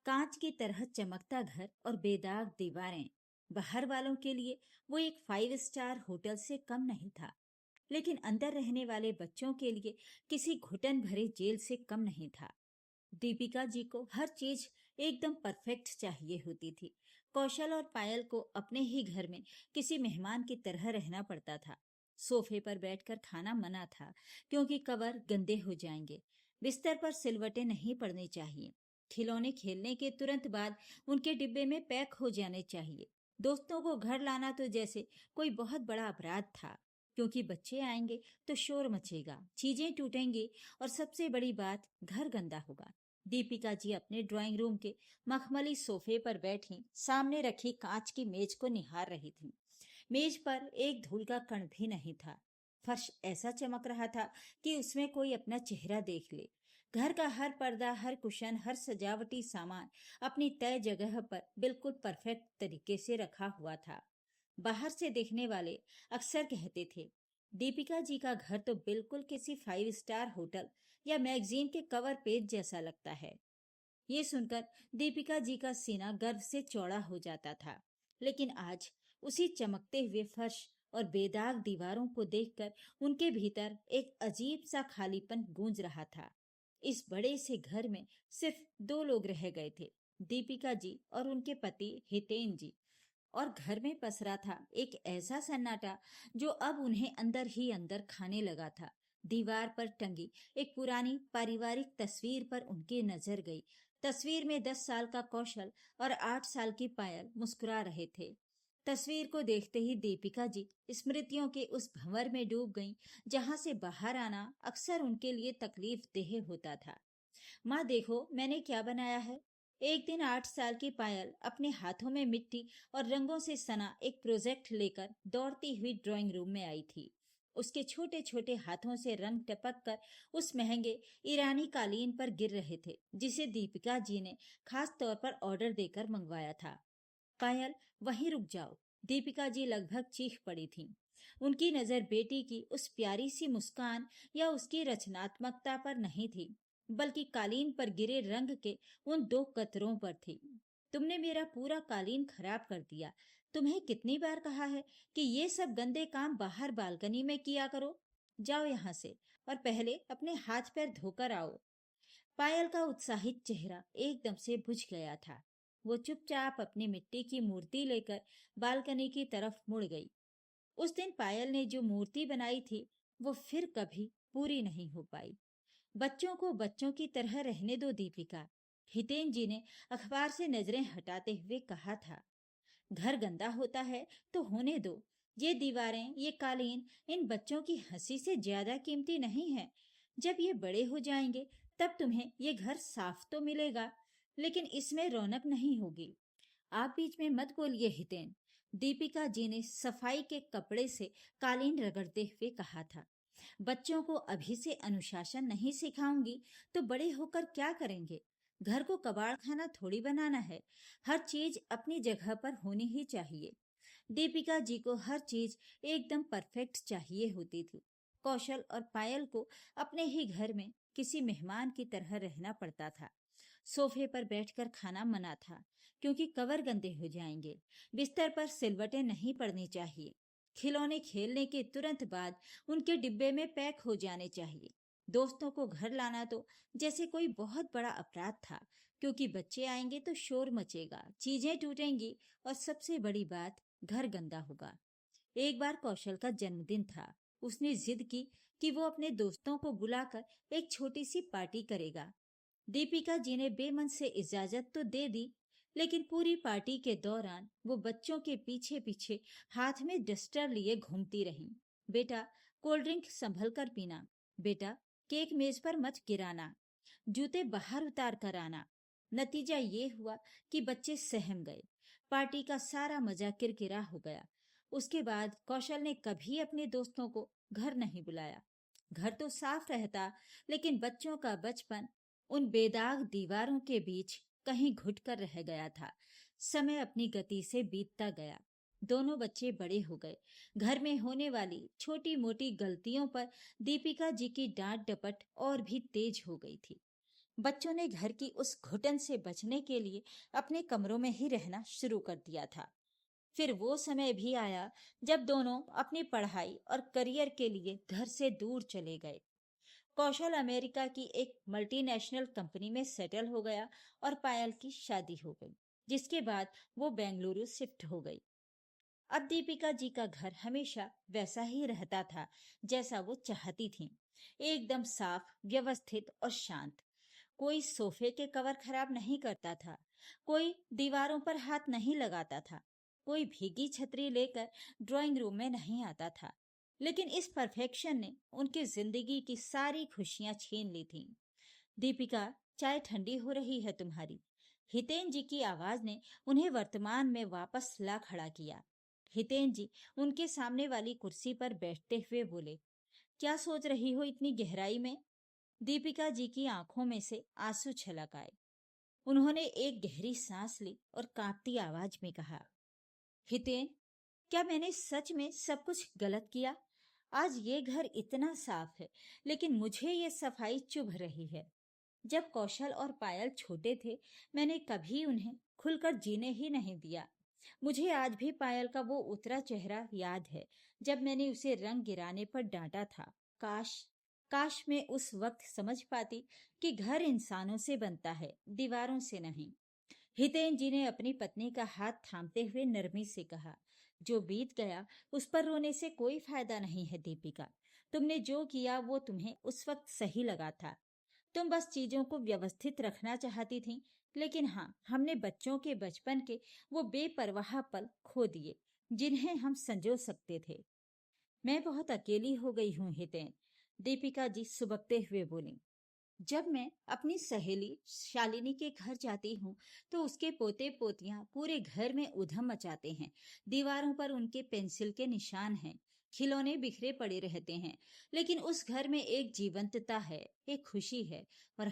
कांच की तरह चमकता घर और बेदाग दीवारें बाहर वालों के लिए वो एक 5 स्टार होटल से कम नहीं था, लेकिन अंदर रहने वाले बच्चों के लिए किसी घुटन भरे जेल से कम नहीं था। दीपिका जी को हर चीज एकदम परफेक्ट चाहिए होती थी। कौशल और पायल को अपने ही घर में किसी मेहमान की तरह रहना पड़ता था। सोफे पर बैठकर खाना मना था, क्योंकि कवर गंदे हो जाएंगे। बिस्तर पर सिलवटें नहीं पड़नी चाहिए। खिलौने खेलने के तुरंत बाद उनके डिब्बे में पैक हो जाने चाहिए। दोस्तों को घर लाना तो जैसे कोई बहुत बड़ा अपराध था, क्योंकि बच्चे आएंगे तो शोर मचेगा, चीजें टूटेंगी और सबसे बड़ी बात, घर गंदा होगा। दीपिका जी अपने ड्राइंग रूम के मखमली सोफे पर बैठी सामने रखी कांच की मेज को निहार रही थी। मेज पर एक धूल का कण भी नहीं था। फर्श ऐसा चमक रहा था कि उसमें कोई अपना चेहरा देख ले। घर का हर पर्दा, हर कुशन, हर सजावटी सामान अपनी तय जगह पर बिल्कुल परफेक्ट तरीके से रखा हुआ था। बाहर से देखने वाले अक्सर कहते थे, दीपिका जी का घर तो बिल्कुल किसी 5 स्टार होटल या मैगजीन के कवर पेज जैसा लगता है। ये सुनकर दीपिका जी का सीना गर्व से चौड़ा हो जाता था। लेकिन आज उसी चमकते हुए फर्श और बेदाग दीवारों को देखकर उनके भीतर एक अजीब सा खालीपन गूंज रहा था। इस बड़े से घर में सिर्फ दो लोग रह गए थे, दीपिका जी और उनके पति हितेन जी। और घर में पसरा था एक ऐसा सन्नाटा जो अब उन्हें अंदर ही अंदर खाने लगा था। दीवार पर टंगी एक पुरानी पारिवारिक तस्वीर पर उनकी नजर गई। तस्वीर में 10 साल का कौशल और 8 साल की पायल मुस्कुरा रहे थे। तस्वीर को देखते ही दीपिका जी स्मृतियों के उस भंवर में डूब गईं, जहां से बाहर आना अक्सर उनके लिए तकलीफ देह होता था। माँ देखो मैंने क्या बनाया है। एक दिन 8 साल की पायल अपने हाथों में मिट्टी और रंगों से सना एक प्रोजेक्ट लेकर दौड़ती हुई ड्राइंग रूम में आई थी। उसके छोटे छोटे हाथों से रंग टपक कर उस महंगे ईरानी कालीन पर गिर रहे थे, जिसे दीपिका जी ने खास तौर पर ऑर्डर देकर मंगवाया था। पायल, वहीं रुक जाओ। दीपिका जी लगभग चीख पड़ी थीं। उनकी नजर बेटी की उस प्यारी सी मुस्कान या उसकी रचनात्मकता पर नहीं थी, बल्कि कालीन पर गिरे रंग के उन दो कतरों पर थी। तुमने मेरा पूरा कालीन खराब कर दिया। तुम्हें कितनी बार कहा है कि ये सब गंदे काम बाहर बालकनी में किया करो। जाओ यहाँ से और पहले अपने हाथ पैर धोकर आओ। पायल का उत्साहित चेहरा एकदम से बुझ गया था। वो चुपचाप अपनी मिट्टी की मूर्ति लेकर बालकनी की तरफ मुड़ गई। उस दिन पायल ने जो मूर्ति बनाई थी, वो फिर कभी पूरी नहीं हो पाई। बच्चों को बच्चों की तरह रहने दो दीपिका, हितेन जी ने अखबार से नजरें हटाते हुए कहा था। घर गंदा होता है तो होने दो। ये दीवारें, ये कालीन इन बच्चों की हंसी से ज्यादा कीमती नहीं है। जब ये बड़े हो जाएंगे तब तुम्हें ये घर साफ तो मिलेगा, लेकिन इसमें रौनक नहीं होगी। आप बीच में मत बोलिए हितेन, दीपिका जी ने सफाई के कपड़े से कालीन रगड़ते हुए कहा था। बच्चों को अभी से अनुशासन नहीं सिखाऊंगी तो बड़े होकर क्या करेंगे। घर को कबाड़ खाना थोड़ी बनाना है। हर चीज अपनी जगह पर होनी ही चाहिए। दीपिका जी को हर चीज एकदम परफेक्ट चाहिए होती थी। कौशल और पायल को अपने ही घर में किसी मेहमान की तरह रहना पड़ता था। सोफे पर बैठकर खाना मना था, क्योंकि कवर गंदे हो जाएंगे। बिस्तर पर सिलवटें नहीं पड़नी चाहिए। खिलौने खेलने के तुरंत बाद उनके डिब्बे में पैक हो जाने चाहिए। दोस्तों को घर लाना तो जैसे कोई बहुत बड़ा अपराध था, क्योंकि बच्चे आएंगे तो शोर मचेगा, चीजें टूटेंगी और सबसे बड़ी बात, घर गंदा होगा। एक बार कौशल का जन्मदिन था। उसने जिद की कि वो अपने दोस्तों को बुलाकर एक छोटी सी पार्टी करेगा। दीपिका जी ने बेमन से इजाजत तो दे दी, लेकिन पूरी पार्टी के दौरान वो बच्चों के पीछे पीछे हाथ में डस्टर लिए घूमती रही। बेटा, कोल्ड ड्रिंक संभल कर पीना। बेटा, केक मेज पर मत गिराना। जूते बाहर उतार कर आना। नतीजा ये हुआ कि बच्चे सहम गए। पार्टी का सारा मजा किरकिरा हो गया। उसके बाद कौशल ने कभी अपने दोस्तों को घर नहीं बुलाया। घर तो साफ रहता, लेकिन बच्चों का बचपन उन बेदाग दीवारों के बीच कहीं घुट कर रह गया था। समय अपनी गति से बीतता गया। दोनों बच्चे बड़े हो गए। घर में होने वाली छोटी मोटी गलतियों पर दीपिका जी की डांट डपट और भी तेज हो गई थी। बच्चों ने घर की उस घुटन से बचने के लिए अपने कमरों में ही रहना शुरू कर दिया था। फिर वो समय भी आया जब दोनों अपनी पढ़ाई और करियर के लिए घर से दूर चले गए। कौशल अमेरिका की एक मल्टीनेशनल कंपनी में सेटल हो गया और पायल की शादी हो गई, जिसके बाद वो बेंगलुरु शिफ्ट हो गई। अब दीपिका जी का घर हमेशा वैसा ही रहता था जैसा वो चाहती थी, एकदम साफ, व्यवस्थित और शांत। कोई सोफे के कवर खराब नहीं करता था, कोई दीवारों पर हाथ नहीं लगाता था, कोई भीगी छतरी लेकर ड्राइंग रूम में नहीं आता था। लेकिन इस परफेक्शन ने उनकी जिंदगी की सारी खुशियां छीन ली थीं। दीपिका, चाय ठंडी हो रही है तुम्हारी। हितेन जी की आवाज ने उन्हें वर्तमान में वापस ला खड़ा किया। हितेन जी उनके सामने वाली कुर्सी पर बैठते हुए बोले, क्या सोच रही हो इतनी गहराई में? दीपिका जी की आंखों में से आंसू छलक आए। उन्होंने एक गहरी सांस ली और कांपती आवाज में कहा, हितेन, क्या मैंने सच में सब कुछ गलत किया? आज ये घर इतना साफ है, लेकिन मुझे ये सफाई चुभ रही है। जब कौशल और पायल छोटे थे, मैंने कभी उन्हें खुलकर जीने ही नहीं दिया। मुझे आज भी पायल का वो उतरा चेहरा याद है, जब मैंने उसे रंग गिराने पर डांटा था। काश, काश मैं उस वक्त समझ पाती कि घर इंसानों से बनता है, दीवारों से नहीं। हितेन जी ने अपनी पत्नी का हाथ थामते हुए नरमी से कहा, जो बीत गया उस पर रोने से कोई फायदा नहीं है दीपिका। तुमने जो किया वो तुम्हें उस वक्त सही लगा था। तुम बस चीजों को व्यवस्थित रखना चाहती थी। लेकिन हाँ, हमने बच्चों के बचपन के वो बेपरवाह पल खो दिए, जिन्हें हम संजो सकते थे। मैं बहुत अकेली हो गई हूँ हितेन, दीपिका जी सुबकते हुए बोली। जब मैं अपनी सहेली शालिनी के घर जाती हूँ, तो उसके पोते पोतियां पूरे घर में उधम मचाते हैं। दीवारों पर उनके पेंसिल के निशान हैं, खिलौने बिखरे पड़े रहते हैं, लेकिन उस घर में एक जीवंतता है, एक खुशी है। और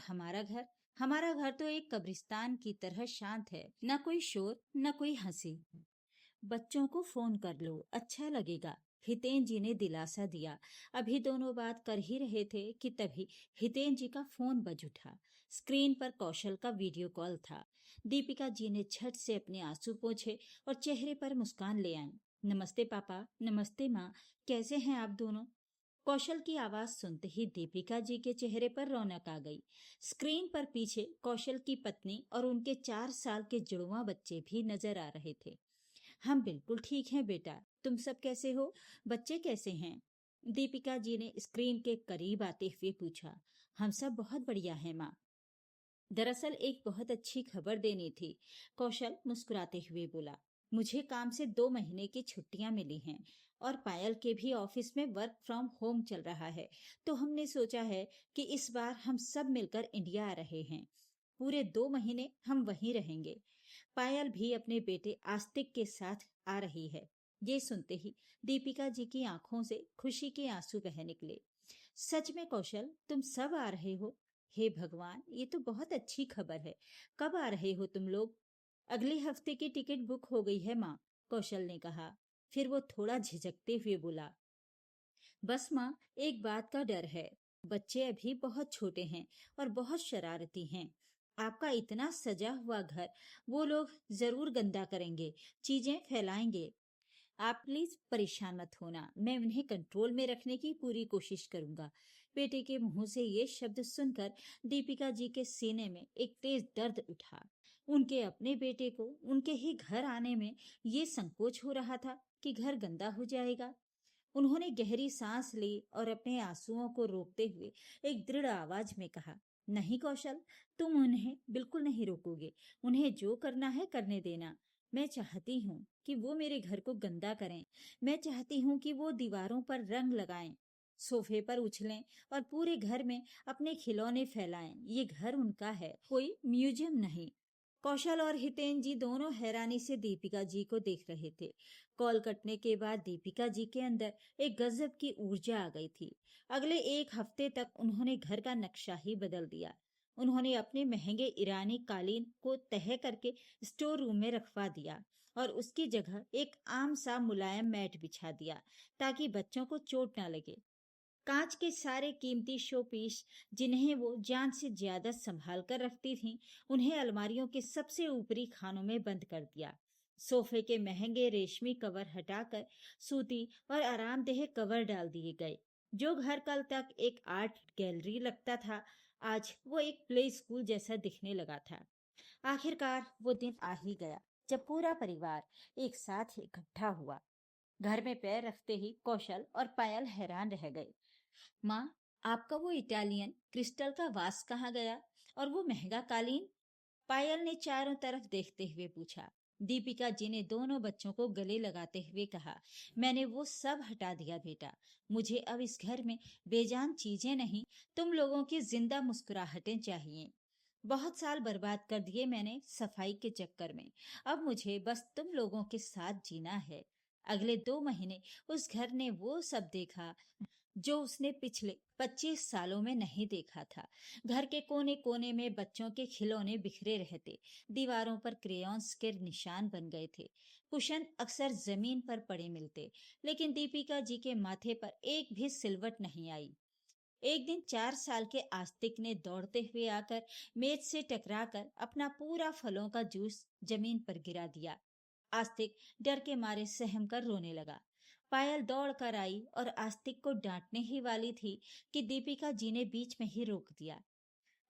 हमारा घर तो एक कब्रिस्तान की तरह शांत है, न कोई शोर, न कोई हंसी। बच्चों को फोन कर लो, अच्छा लगेगा, हितेन जी ने दिलासा दिया। अभी दोनों बात कर ही रहे थे कि तभी हितेन जी का फोन बज उठा। स्क्रीन पर कौशल का वीडियो कॉल था। दीपिका जी ने झट से अपने आंसू पोंछे और चेहरे पर मुस्कान ले आई। नमस्ते पापा, नमस्ते माँ, कैसे हैं आप दोनों? कौशल की आवाज सुनते ही दीपिका जी के चेहरे पर रौनक आ गई। स्क्रीन पर पीछे कौशल की पत्नी और उनके 4 साल के जुड़वा बच्चे भी नजर आ रहे थे। हम बिल्कुल ठीक हैं बेटा, तुम सब कैसे हो? बच्चे कैसे हैं? दीपिका जी ने स्क्रीन के करीब आते हुए पूछा। हम सब बहुत बढ़िया हैं माँ। दरअसल एक बहुत अच्छी खबर देनी थी, कौशल मुस्कुराते हुए बोला। मुझे काम से 2 महीने की छुट्टियां मिली हैं और पायल के भी ऑफिस में वर्क फ्रॉम होम चल रहा है। तो हमने सोचा है कि इस बार हम सब मिलकर इंडिया आ रहे हैं। पूरे 2 महीने हम वहीं रहेंगे। पायल भी अपने बेटे आस्तिक के साथ आ रही है। ये सुनते ही दीपिका जी की आंखों से खुशी के आंसू बह निकले। सच में कौशल, तुम सब आ रहे हो? हे भगवान, ये तो बहुत अच्छी खबर है। कब आ रहे हो तुम लोग? अगले हफ्ते की टिकट बुक हो गई है माँ, कौशल ने कहा। फिर वो थोड़ा झिझकते हुए बोला, बस माँ, एक बात का डर है। बच्चे अभी बहुत छोटे हैं और बहुत शरारती हैं। आपका इतना सजा हुआ घर वो लोग जरूर गंदा करेंगे, चीजें फैलाएंगे। आप प्लीज परेशान मत होना, मैं उन्हें कंट्रोल में रखने की पूरी कोशिश करूंगा। बेटे के मुंह से ये शब्द सुनकर दीपिका जी के सीने में एक तेज दर्द उठा। उनके अपने बेटे को उनके ही घर आने में ये संकोच हो रहा था कि घर गंदा हो जाएगा। उन्होंने गहरी सांस ली और अपने आंसुओं को रोकते हुए एक दृढ़ आवाज में कहा, नहीं कौशल, तुम उन्हें बिल्कुल नहीं रोकोगे। उन्हें जो करना है करने देना। मैं चाहती हूँ कि वो मेरे घर को गंदा करें। मैं चाहती हूँ कि वो दीवारों पर रंग लगाएं, सोफे पर उछलें और पूरे घर में अपने खिलौने फैलाएं। ये घर उनका है, कोई म्यूजियम नहीं। कौशल और हितेन जी दोनों हैरानी से दीपिका जी को देख रहे थे। कॉल कटने के बाद दीपिका जी के अंदर एक गजब की ऊर्जा आ गई थी। अगले एक हफ्ते तक उन्होंने घर का नक्शा ही बदल दिया। उन्होंने अपने महंगे ईरानी कालीन को तह करके स्टोर रूम में रखवा दिया और उसकी जगह एक आम सा मुलायम मैट बिछा दिया, ताकि बच्चों को चोट ना लगे। कांच के सारे कीमती शो पीस जिन्हें वो जान से ज्यादा संभाल कर रखती थीं, उन्हें अलमारियों के सबसे ऊपरी खानों में बंद कर दिया। सोफे के महंगे रेशमी कवर हटाकर सूती और आरामदेह कवर डाल दिए गए। जो घर कल तक एक आर्ट गैलरी लगता था, आज वो एक प्ले स्कूल जैसा दिखने लगा था। आखिरकार वो दिन आ ही गया जब पूरा परिवार एक साथ इकट्ठा हुआ। घर में पैर रखते ही कौशल और पायल हैरान रह गए। माँ, आपका वो इटालियन क्रिस्टल का वास कहाँ गया? और वो महंगा कालीन? पायल ने चारों तरफ देखते हुए पूछा। दीपिका जी ने दोनों बच्चों को गले लगाते हुए कहा, मैंने वो सब हटा दिया बेटा। मुझे अब इस घर में बेजान चीजें नहीं, तुम लोगों की जिंदा मुस्कुराहटें चाहिए। बहुत साल बर्बाद कर दिए मैंने सफाई के चक्कर में। अब मुझे बस तुम लोगों के साथ जीना है। अगले 2 महीने उस घर ने वो सब देखा जो उसने पिछले 25 सालों में नहीं देखा था। घर के कोने कोने में बच्चों के खिलौने बिखरे रहते, दीवारों पर क्रेयॉन्स के निशान बन गए थे, कुशन अक्सर जमीन पर पड़े मिलते, लेकिन दीपिका जी के माथे पर एक भी सिलवट नहीं आई। एक दिन 4 साल के आस्तिक ने दौड़ते हुए आकर मेज से टकराकर अपना पूरा फलों का जूस जमीन पर गिरा दिया। आस्तिक डर के मारे सहम कर रोने लगा। पायल दौड़ कर आई और आस्तिक को डांटने ही वाली थी कि दीपिका जी ने बीच में ही रोक दिया।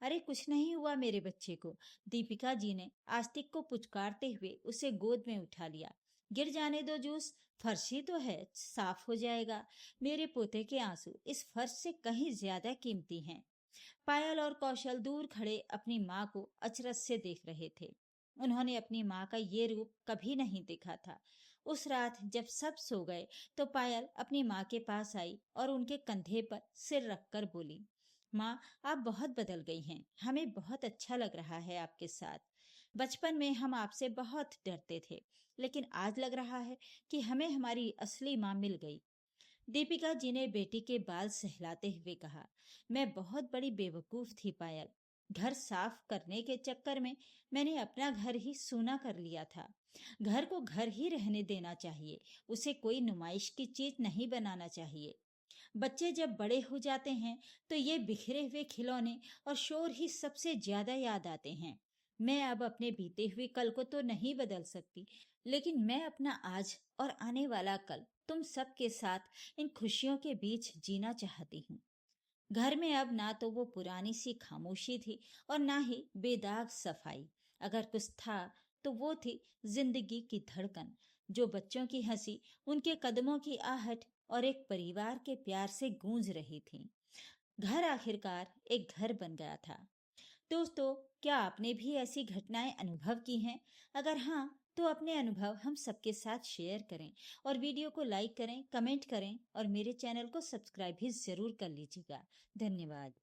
अरे कुछ नहीं हुआ मेरे बच्चे को। दीपिका जी ने आस्तिक को पुचकारते हुए उसे गोद में उठा लिया। गिर जाने दो जूस, फर्श ही तो है, साफ हो जाएगा। मेरे पोते के आंसू इस फर्श से कहीं ज्यादा कीमती हैं। पायल और कौशल दूर खड़े अपनी माँ को अचरज से देख रहे थे। उन्होंने अपनी माँ का ये रूप कभी नहीं देखा था। उस रात जब सब सो गए तो पायल अपनी माँ के पास आई और उनके कंधे पर सिर रखकर बोली, माँ, आप बहुत बदल गई हैं। हमें बहुत अच्छा लग रहा है आपके साथ। बचपन में हम आपसे बहुत डरते थे, लेकिन आज लग रहा है कि हमें हमारी असली माँ मिल गई। दीपिका जी ने बेटी के बाल सहलाते हुए कहा, मैं बहुत बड़ी बेवकूफ थी पायल। घर साफ करने के चक्कर में मैंने अपना घर ही सूना कर लिया था। घर को घर ही रहने देना चाहिए, उसे कोई नुमाइश की चीज नहीं बनाना चाहिए। बच्चे जब बड़े हो जाते हैं तो ये बिखरे हुए खिलौने और शोर ही सबसे ज्यादा याद आते हैं। मैं अब अपने बीते हुए कल को तो नहीं बदल सकती, लेकिन मैं अपना आज और आने वाला कल तुम सबके साथ इन खुशियों के बीच जीना चाहती हूँ। घर में अब ना तो वो पुरानी सी खामोशी थी और ना ही बेदाग सफाई। अगर कुछ था तो वो थी जिंदगी की धड़कन, जो बच्चों की हंसी, उनके कदमों की आहट और एक परिवार के प्यार से गूंज रही थी। घर आखिरकार एक घर बन गया था। दोस्तों, क्या आपने भी ऐसी घटनाएं अनुभव की हैं? अगर हाँ, तो अपने अनुभव हम सबके साथ शेयर करें और वीडियो को लाइक करें, कमेंट करें और मेरे चैनल को सब्सक्राइब भी जरूर कर लीजिएगा। धन्यवाद।